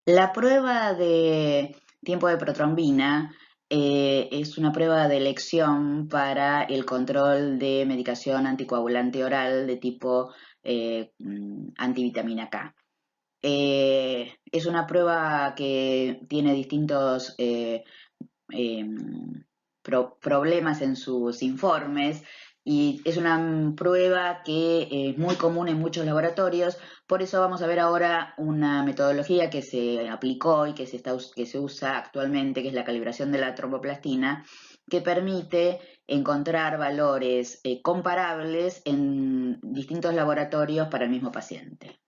La prueba de tiempo de protrombina es una prueba de elección para el control de medicación anticoagulante oral de tipo antivitamina K. Es una prueba que tiene distintos problemas en sus informes y es una prueba que es muy común en muchos laboratorios. Por eso vamos a ver ahora una metodología que se aplicó y que se usa actualmente, que es la calibración de la tromboplastina, que permite encontrar valores comparables en distintos laboratorios para el mismo paciente.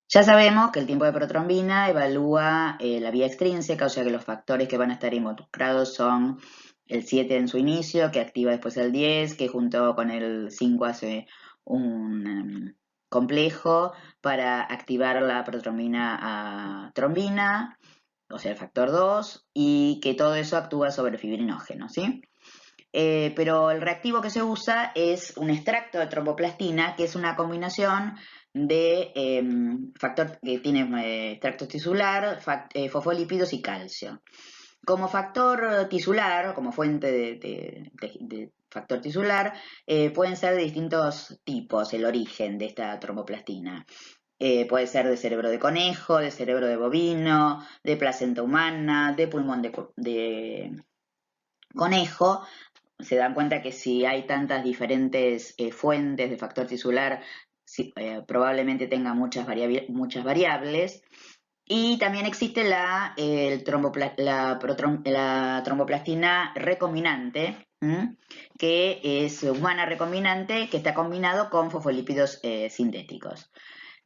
Ya sabemos que el tiempo de protrombina evalúa la vía extrínseca, o sea que los factores que van a estar involucrados son el 7 en su inicio, que activa después el 10, que junto con el 5 hace un complejo para activar la protrombina a trombina, o sea el factor 2, y que todo eso actúa sobre el fibrinógeno, ¿sí? Pero el reactivo que se usa es un extracto de tromboplastina, que es una combinación de factor que tiene extracto tisular, fosfolípidos y calcio. Como factor tisular, como fuente de factor tisular, pueden ser de distintos tipos el origen de esta tromboplastina. Puede ser de cerebro de conejo, de cerebro de bovino, de placenta humana, de pulmón de conejo. Se dan cuenta que si hay tantas diferentes fuentes de factor tisular, probablemente tenga muchas variables. Y también existe la tromboplastina recombinante, que es humana recombinante, que está combinado con fosfolípidos sintéticos.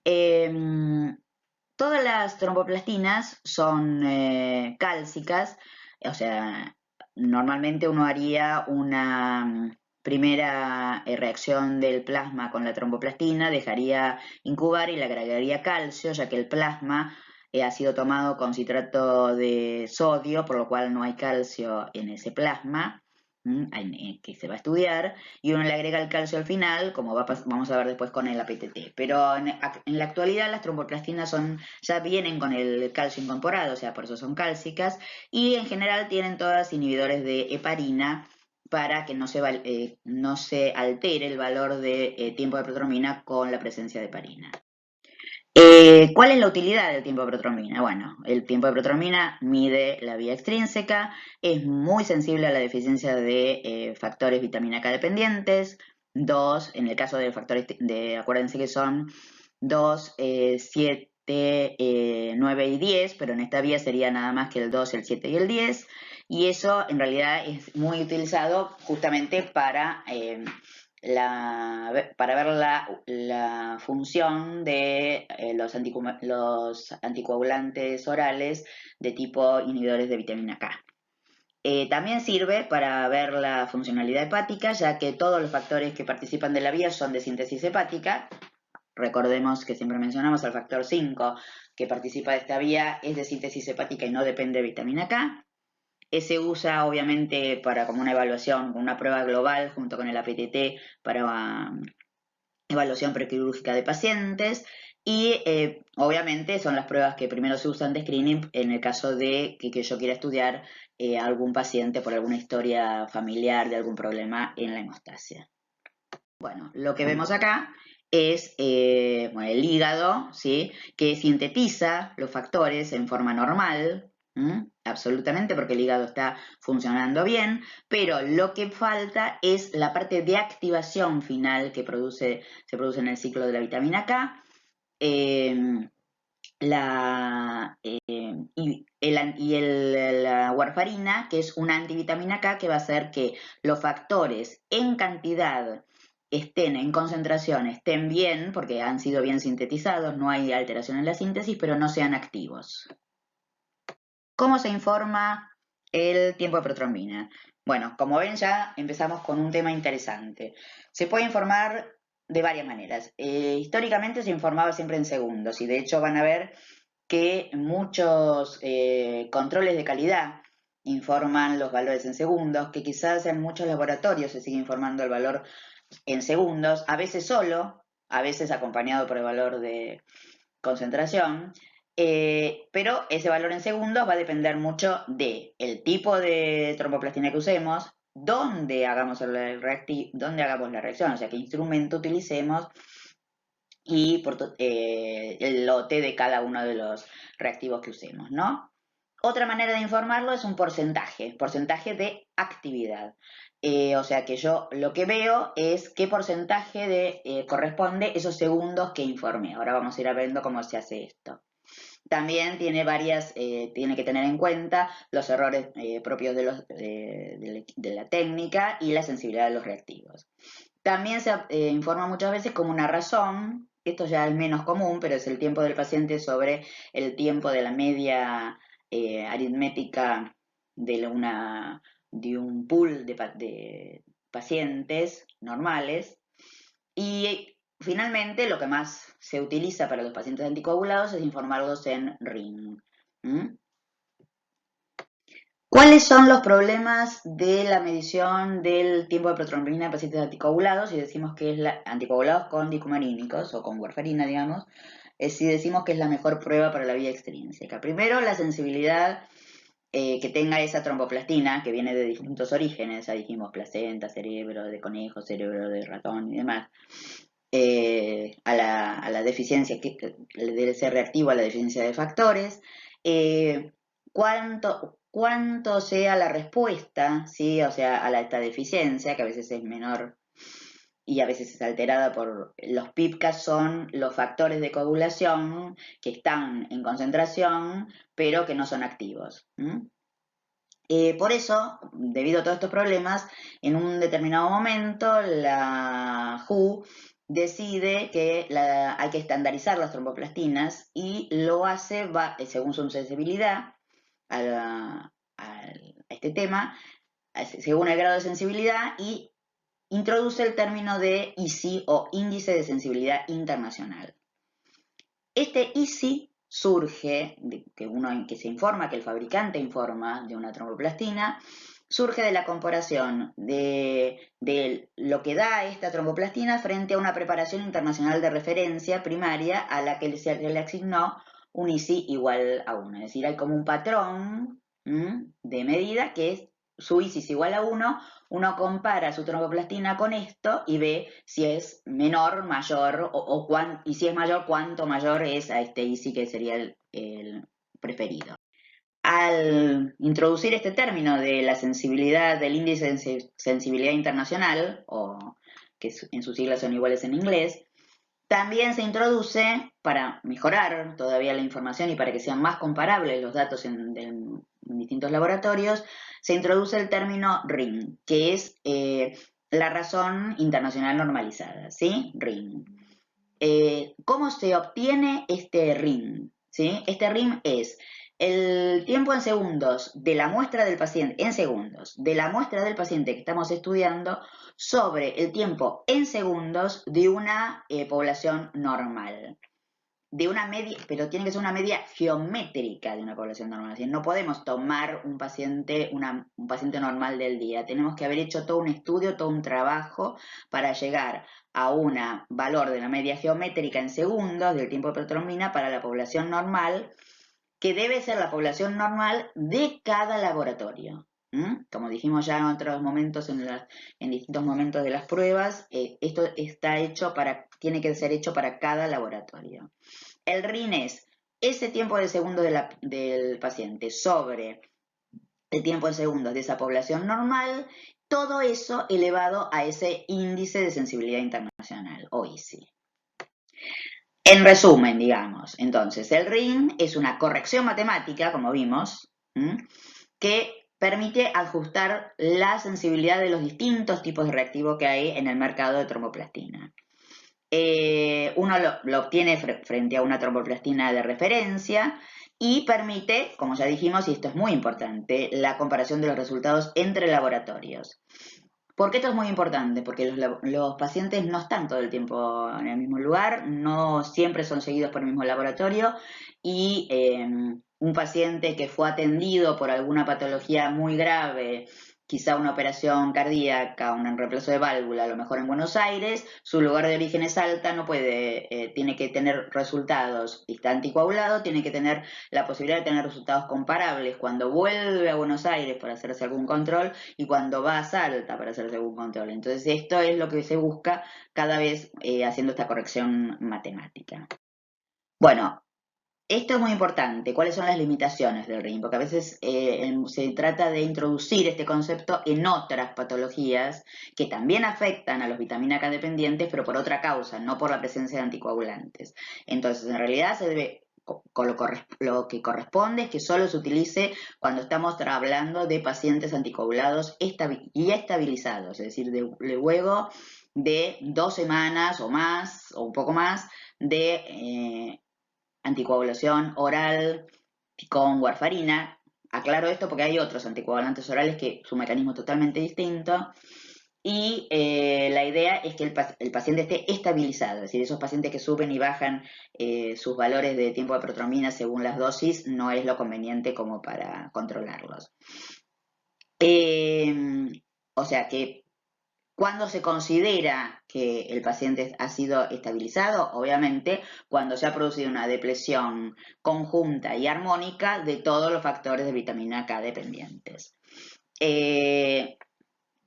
Todas las tromboplastinas son cálcicas, o sea, normalmente uno haría una primera reacción del plasma con la tromboplastina, dejaría incubar y le agregaría calcio, ya que el plasma ha sido tomado con citrato de sodio, por lo cual no hay calcio en ese plasma que se va a estudiar, y uno le agrega el calcio al final, como vamos a ver después con el APTT. Pero en la actualidad las tromboplastinas ya vienen con el calcio incorporado, o sea, por eso son cálcicas, y en general tienen todas inhibidores de heparina para que no se altere el valor de tiempo de protrombina con la presencia de heparina. ¿Cuál es la utilidad del tiempo de protrombina? Bueno, el tiempo de protrombina mide la vía extrínseca, es muy sensible a la deficiencia de factores vitamina K dependientes, dos, en el caso de factores, acuérdense que son 2, 7, 9 y 10, pero en esta vía sería nada más que el 2, el 7 y el 10, y eso en realidad es muy utilizado justamente para ver la función de los anticoagulantes orales de tipo inhibidores de vitamina K. También sirve para ver la funcionalidad hepática, ya que todos los factores que participan de la vía son de síntesis hepática. Recordemos que siempre mencionamos al factor 5 que participa de esta vía, es de síntesis hepática y no depende de vitamina K. Se usa obviamente como una evaluación, una prueba global junto con el APTT para evaluación prequirúrgica de pacientes y obviamente son las pruebas que primero se usan de screening en el caso de que yo quiera estudiar algún paciente por alguna historia familiar de algún problema en la hemostasia. Bueno, lo que vemos acá es el hígado, ¿sí? Que sintetiza los factores en forma normal, absolutamente, porque el hígado está funcionando bien, pero lo que falta es la parte de activación final que se produce en el ciclo de la vitamina K. La warfarina, que es una antivitamina K que va a hacer que los factores en cantidad estén en concentración, estén bien, porque han sido bien sintetizados, no hay alteración en la síntesis, pero no sean activos. ¿Cómo se informa el tiempo de protrombina? Bueno, como ven ya empezamos con un tema interesante. Se puede informar de varias maneras. Históricamente se informaba siempre en segundos y de hecho van a ver que muchos controles de calidad informan los valores en segundos, que quizás en muchos laboratorios se sigue informando el valor en segundos, a veces solo, a veces acompañado por el valor concentración, pero ese valor en segundos va a depender mucho del tipo de tromboplastina que usemos, dónde hagamos dónde hagamos la reacción, o sea, qué instrumento utilicemos y el lote de cada uno de los reactivos que usemos, ¿no? Otra manera de informarlo es un porcentaje de actividad. O sea que yo lo que veo es qué porcentaje corresponde esos segundos que informé. Ahora vamos a ir viendo cómo se hace esto. También tiene que tener en cuenta los errores propios de la técnica y la sensibilidad de los reactivos. También se informa muchas veces como una razón, esto ya es menos común, pero es el tiempo del paciente sobre el tiempo de la media aritmética de un pool de pacientes normales. Y finalmente, lo que más se utiliza para los pacientes anticoagulados es informarlos en RING. ¿Cuáles son los problemas de la medición del tiempo de protrombina en pacientes anticoagulados? Si decimos que es anticoagulados con dicumarínicos o con warfarina, digamos, si decimos que es la mejor prueba para la vía extrínseca. Primero, la sensibilidad que tenga esa tromboplastina, que viene de distintos orígenes, ya dijimos placenta, cerebro de conejo, cerebro de ratón y demás, a la deficiencia, que debe ser reactivo a la deficiencia de factores, cuánto sea la respuesta, ¿sí? O sea, esta deficiencia, que a veces es menor y a veces es alterada por los PIPCAS, son los factores de coagulación que están en concentración, pero que no son activos. Por eso, debido a todos estos problemas, en un determinado momento la WHO decide que hay que estandarizar las tromboplastinas y lo hace según su sensibilidad a este tema, según el grado de sensibilidad, y introduce el término de ISI o Índice de Sensibilidad Internacional. Este ISI surge, que se informa, que el fabricante informa de una tromboplastina, surge de la comparación de lo que da esta tromboplastina frente a una preparación internacional de referencia primaria a la que se le asignó un ISI igual a 1. Es decir, hay como un patrón de medida que es su ISI es igual a 1, uno compara su tromboplastina con esto y ve si es menor, mayor, y si es mayor, cuánto mayor es a este ISI que sería el preferido. Al introducir este término de la sensibilidad, del índice de sensibilidad internacional, o que en sus siglas son iguales en inglés, también se introduce, para mejorar todavía la información y para que sean más comparables los datos en distintos laboratorios, se introduce el término RIN, que es la razón internacional normalizada, ¿sí? RIN. ¿Cómo se obtiene este RIN? ¿Sí? Este RIN es el tiempo en segundos de la muestra del paciente, de la muestra del paciente que estamos estudiando sobre el tiempo en segundos de una población normal. De una media, pero tiene que ser una media geométrica de una población normal. Es decir, no podemos tomar un paciente normal del día. Tenemos que haber hecho todo un estudio, todo un trabajo para llegar a un valor de la media geométrica en segundos del tiempo de protrombina para la población normal, que debe ser la población normal de cada laboratorio. Como dijimos ya en otros momentos, en distintos momentos de las pruebas, esto tiene que ser hecho para cada laboratorio. El RIN es ese tiempo de segundo del paciente sobre el tiempo de segundos de esa población normal, todo eso elevado a ese índice de sensibilidad internacional, o ISI. En resumen, digamos, entonces, el RIN es una corrección matemática, como vimos, que permite ajustar la sensibilidad de los distintos tipos de reactivo que hay en el mercado de tromboplastina. Uno lo obtiene frente a una tromboplastina de referencia y permite, como ya dijimos, y esto es muy importante, la comparación de los resultados entre laboratorios. ¿Por qué esto es muy importante? Porque los pacientes no están todo el tiempo en el mismo lugar, no siempre son seguidos por el mismo laboratorio y un paciente que fue atendido por alguna patología muy grave, quizá una operación cardíaca, un reemplazo de válvula, a lo mejor en Buenos Aires, su lugar de origen es Salta, no puede, tiene que tener resultados, y está anticoagulado, tiene que tener la posibilidad de tener resultados comparables cuando vuelve a Buenos Aires para hacerse algún control y cuando va a Salta para hacerse algún control. Entonces esto es lo que se busca cada vez haciendo esta corrección matemática. Bueno, esto es muy importante. ¿Cuáles son las limitaciones del RIN? Porque a veces se trata de introducir este concepto en otras patologías que también afectan a los vitamina K dependientes, pero por otra causa, no por la presencia de anticoagulantes. Entonces, en realidad se debe, lo que corresponde es que solo se utilice cuando estamos hablando de pacientes anticoagulados y estabilizados, es decir, luego de 2 semanas o más, o un poco más, de anticoagulación oral con warfarina. Aclaro esto porque hay otros anticoagulantes orales que su mecanismo es totalmente distinto. Y la idea es que el paciente esté estabilizado, es decir, esos pacientes que suben y bajan sus valores de tiempo de protrombina según las dosis, no es lo conveniente como para controlarlos. O sea que ¿cuándo se considera que el paciente ha sido estabilizado? Obviamente, cuando se ha producido una depresión conjunta y armónica de todos los factores de vitamina K dependientes.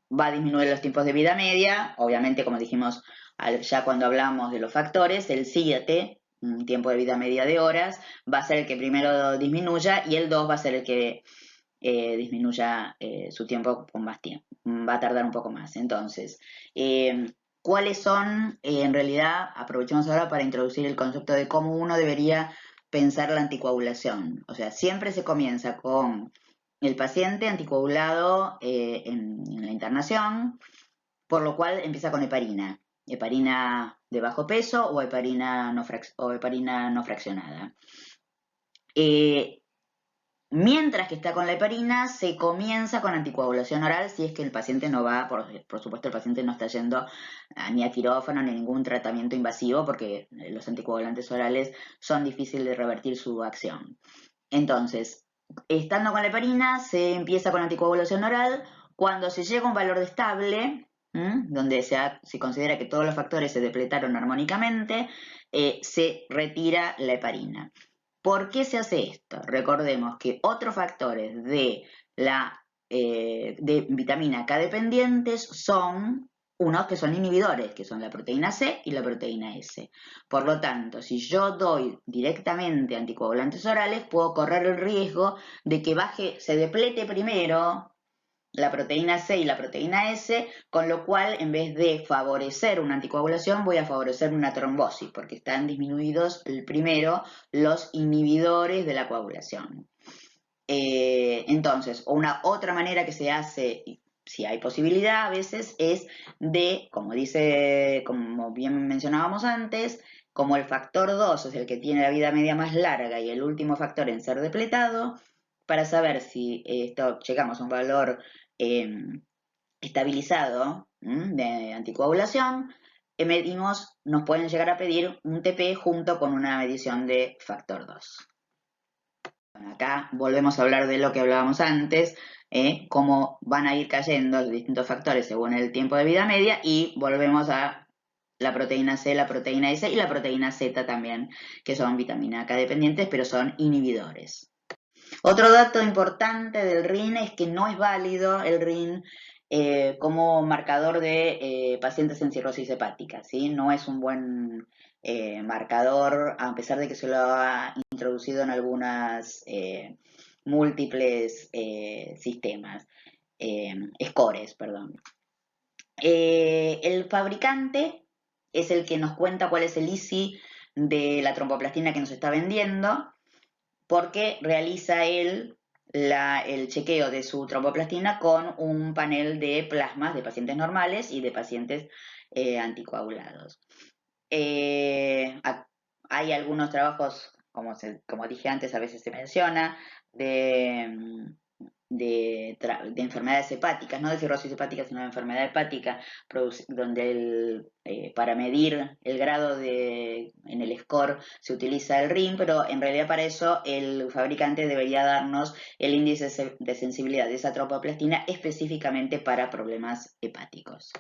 Va a disminuir los tiempos de vida media, obviamente, como dijimos ya cuando hablamos de los factores, el 7, un tiempo de vida media de horas, va a ser el que primero disminuya y el 2 va a ser el que disminuya su tiempo con más tiempo, va a tardar un poco más. Entonces, ¿cuáles son, en realidad, aprovechemos ahora para introducir el concepto de cómo uno debería pensar la anticoagulación? O sea, siempre se comienza con el paciente anticoagulado en la internación, por lo cual empieza con heparina de bajo peso o heparina no fraccionada. Mientras que está con la heparina, se comienza con anticoagulación oral si es que el paciente no va, por supuesto el paciente no está yendo ni a quirófano ni a ningún tratamiento invasivo porque los anticoagulantes orales son difíciles de revertir su acción. Entonces, estando con la heparina, se empieza con anticoagulación oral. Cuando se llega a un valor estable, donde se considera que todos los factores se depletaron armónicamente, se retira la heparina. ¿Por qué se hace esto? Recordemos que otros factores de vitamina K dependientes son unos que son inhibidores, que son la proteína C y la proteína S. Por lo tanto, si yo doy directamente anticoagulantes orales, puedo correr el riesgo de que se deplete primero la proteína C y la proteína S, con lo cual en vez de favorecer una anticoagulación voy a favorecer una trombosis, porque están disminuidos primero los inhibidores de la coagulación. Entonces, una otra manera que se hace, si hay posibilidad a veces, es como bien mencionábamos antes, como el factor 2 es el que tiene la vida media más larga y el último factor en ser depletado, para saber si llegamos a un valor estabilizado de anticoagulación, nos pueden llegar a pedir un TP junto con una medición de factor 2. Bueno, acá volvemos a hablar de lo que hablábamos antes, cómo van a ir cayendo los distintos factores según el tiempo de vida media y volvemos a la proteína C, la proteína S y la proteína Z también, que son vitamina K dependientes, pero son inhibidores. Otro dato importante del RIN es que no es válido el RIN como marcador de pacientes en cirrosis hepática, ¿sí? No es un buen marcador, a pesar de que se lo ha introducido en algunas múltiples sistemas, scores, perdón. El fabricante es el que nos cuenta cuál es el ISI de la tromboplastina que nos está vendiendo, porque realiza él el chequeo de su tromboplastina con un panel de plasmas de pacientes normales y de pacientes anticoagulados. Hay algunos trabajos, como dije antes, a veces se menciona, de de enfermedades hepáticas, no de cirrosis hepática, sino de enfermedad hepática, donde para medir el grado en el score se utiliza el RIN, pero en realidad para eso el fabricante debería darnos el índice de sensibilidad de esa tromboplastina específicamente para problemas hepáticos.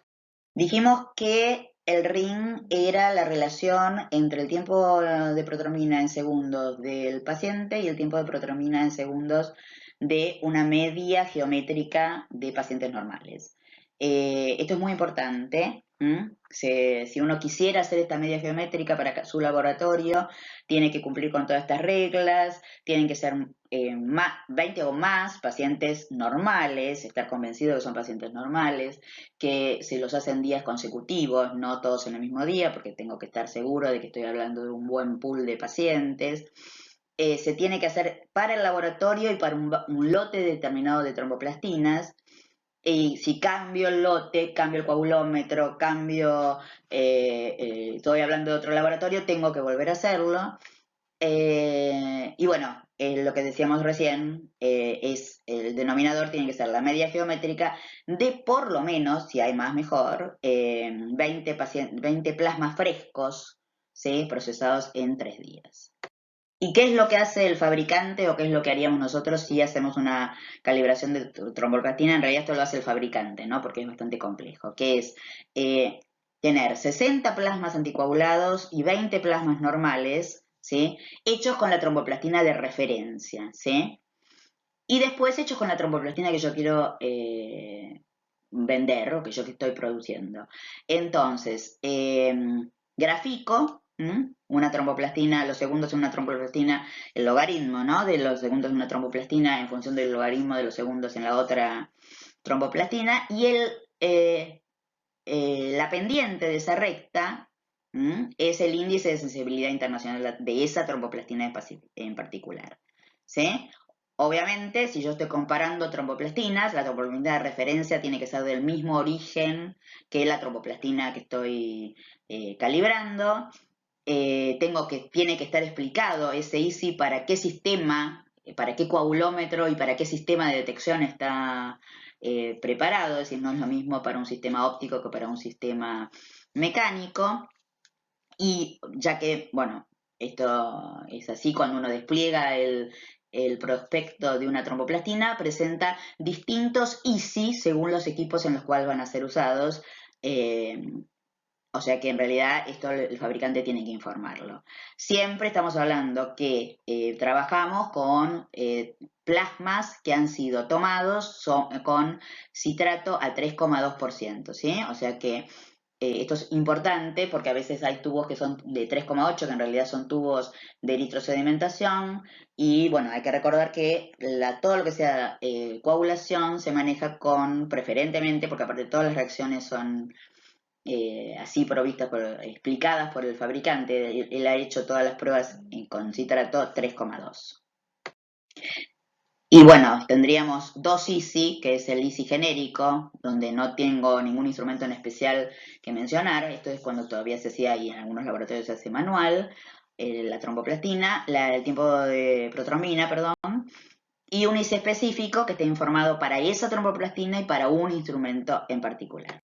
Dijimos que el RIN era la relación entre el tiempo de protrombina en segundos del paciente y el tiempo de protrombina en segundos de una media geométrica de pacientes normales. Esto es muy importante. Si uno quisiera hacer esta media geométrica para su laboratorio, tiene que cumplir con todas estas reglas, tienen que ser 20 o más pacientes normales, estar convencido de que son pacientes normales, que se los hacen días consecutivos, no todos en el mismo día, porque tengo que estar seguro de que estoy hablando de un buen pool de pacientes. Se tiene que hacer para el laboratorio y para un lote determinado de tromboplastinas. Y si cambio el lote, cambio el coagulómetro, estoy hablando de otro laboratorio, tengo que volver a hacerlo. Y bueno, lo que decíamos recién es el denominador tiene que ser la media geométrica de por lo menos, si hay más mejor, 20 plasmas frescos, ¿sí? Procesados en 3 días. ¿Y qué es lo que hace el fabricante o qué es lo que haríamos nosotros si hacemos una calibración de tromboplastina? En realidad esto lo hace el fabricante, ¿no? Porque es bastante complejo, que es tener 60 plasmas anticoagulados y 20 plasmas normales, ¿sí? Hechos con la tromboplastina de referencia, ¿sí? Y después hechos con la tromboplastina que yo quiero vender o que yo estoy produciendo. Entonces, grafico una tromboplastina, los segundos en una tromboplastina, el logaritmo, ¿no? De los segundos en una tromboplastina en función del logaritmo de los segundos en la otra tromboplastina y la pendiente de esa recta es el índice de sensibilidad internacional de esa tromboplastina en particular, ¿sí? Obviamente, si yo estoy comparando tromboplastinas, la tromboplastina de referencia tiene que ser del mismo origen que la tromboplastina que estoy calibrando. Tiene que estar explicado ese ISI para qué sistema, para qué coagulómetro y para qué sistema de detección está preparado, es decir, no es lo mismo para un sistema óptico que para un sistema mecánico. Y ya que, bueno, esto es así, cuando uno despliega el prospecto de una tromboplastina, presenta distintos ISI según los equipos en los cuales van a ser usados. O sea que en realidad esto el fabricante tiene que informarlo. Siempre estamos hablando que trabajamos con plasmas que han sido tomados con citrato al 3,2%, ¿sí? O sea que esto es importante porque a veces hay tubos que son de 3,8, que en realidad son tubos de eritrosedimentación, y bueno, hay que recordar que todo lo que sea coagulación se maneja preferentemente, porque aparte todas las reacciones son así provistas, explicadas por el fabricante, él ha hecho todas las pruebas con citrato 3,2. Y bueno, tendríamos dos ISI, que es el ISI genérico, donde no tengo ningún instrumento en especial que mencionar. Esto es cuando todavía se hacía y en algunos laboratorios se hace manual, la tromboplastina, el tiempo de protrombina, perdón, y un ISI específico que esté informado para esa tromboplastina y para un instrumento en particular.